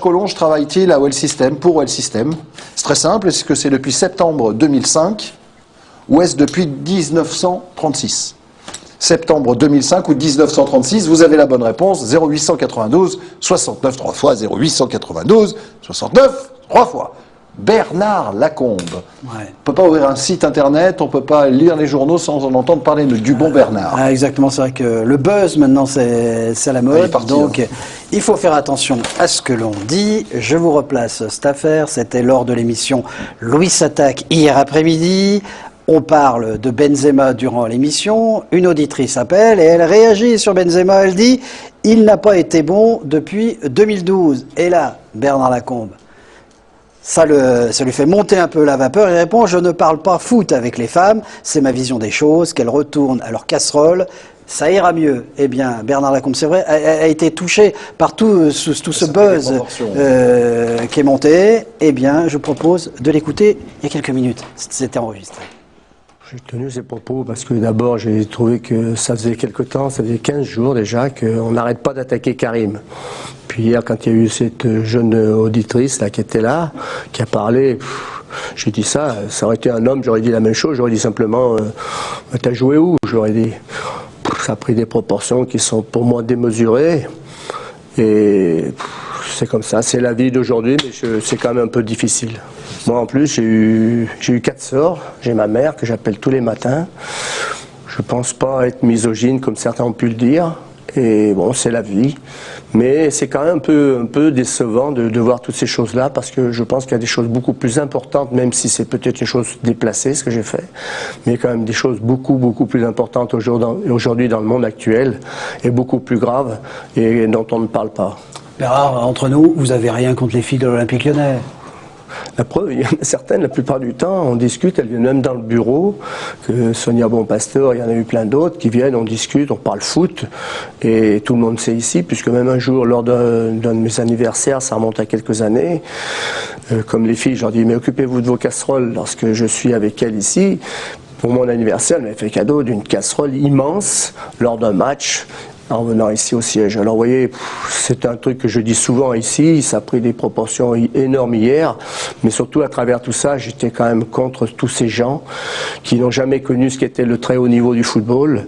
Collonges travaille-t-il à Well System, pour Well System? C'est très simple. Est-ce que c'est depuis septembre 2005 ou est-ce depuis 1936? Septembre 2005 ou 1936, vous avez la bonne réponse, 0892 69 3 fois, 0892 69 3 fois. Bernard Lacombe. Ouais. On ne peut pas ouvrir un site internet, on ne peut pas lire les journaux sans en entendre parler du bon Bernard. Ah, exactement, c'est vrai que le buzz maintenant c'est à la mode, donc il faut faire attention à ce que l'on dit. Je vous replace cette affaire, c'était lors de l'émission Louis s'attaque hier après-midi. On parle de Benzema durant l'émission, une auditrice appelle et elle réagit sur Benzema, elle dit « Il n'a pas été bon depuis 2012 ». Et là, Bernard Lacombe, ça lui fait monter un peu la vapeur. Il répond « Je ne parle pas foot avec les femmes, c'est ma vision des choses, qu'elles retournent à leur casserole, ça ira mieux ». Eh bien, Bernard Lacombe, c'est vrai, a été touché par tout ce buzz qui est monté. Eh bien, je propose de l'écouter il y a quelques minutes. C'était enregistré. J'ai tenu ces propos parce que d'abord j'ai trouvé que ça faisait quelque temps, ça faisait 15 jours déjà qu'on n'arrête pas d'attaquer Karim. Puis hier quand il y a eu cette jeune auditrice là qui était là, qui a parlé, j'ai dit ça aurait été un homme, j'aurais dit la même chose, j'aurais dit simplement t'as joué où? J'aurais dit. Ça a pris des proportions qui sont pour moi démesurées et c'est comme ça, c'est la vie d'aujourd'hui, mais c'est quand même un peu difficile. Moi en plus j'ai eu 4 sœurs, j'ai ma mère que j'appelle tous les matins. Je pense pas être misogyne comme certains ont pu le dire, et bon c'est la vie. Mais c'est quand même un peu décevant de voir toutes ces choses-là, parce que je pense qu'il y a des choses beaucoup plus importantes, même si c'est peut-être une chose déplacée ce que j'ai fait, mais il y a quand même des choses beaucoup plus importantes aujourd'hui dans le monde actuel, et beaucoup plus graves, et dont on ne parle pas. Bernard, entre nous, vous n'avez rien contre les filles de l'Olympique Lyonnais? La preuve, il y en a certaines, la plupart du temps, on discute, elles viennent même dans le bureau, que Sonia Bonpasteur, il y en a eu plein d'autres qui viennent, on discute, on parle foot, et tout le monde sait ici, puisque même un jour, lors d'un de mes anniversaires, ça remonte à quelques années, comme les filles, je leur dis, mais occupez-vous de vos casseroles lorsque je suis avec elles ici. Pour mon anniversaire, elle m'a fait cadeau d'une casserole immense lors d'un match, en venant ici au siège. Alors vous voyez, c'est un truc que je dis souvent ici, ça a pris des proportions énormes hier, mais surtout à travers tout ça, j'étais quand même contre tous ces gens qui n'ont jamais connu ce qu'était le très haut niveau du football.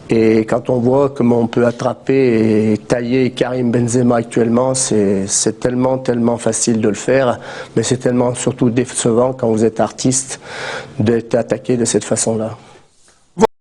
Et quand on voit comment on peut attraper et tailler Karim Benzema actuellement, c'est tellement facile de le faire, mais c'est tellement surtout décevant quand vous êtes artiste d'être attaqué de cette façon-là.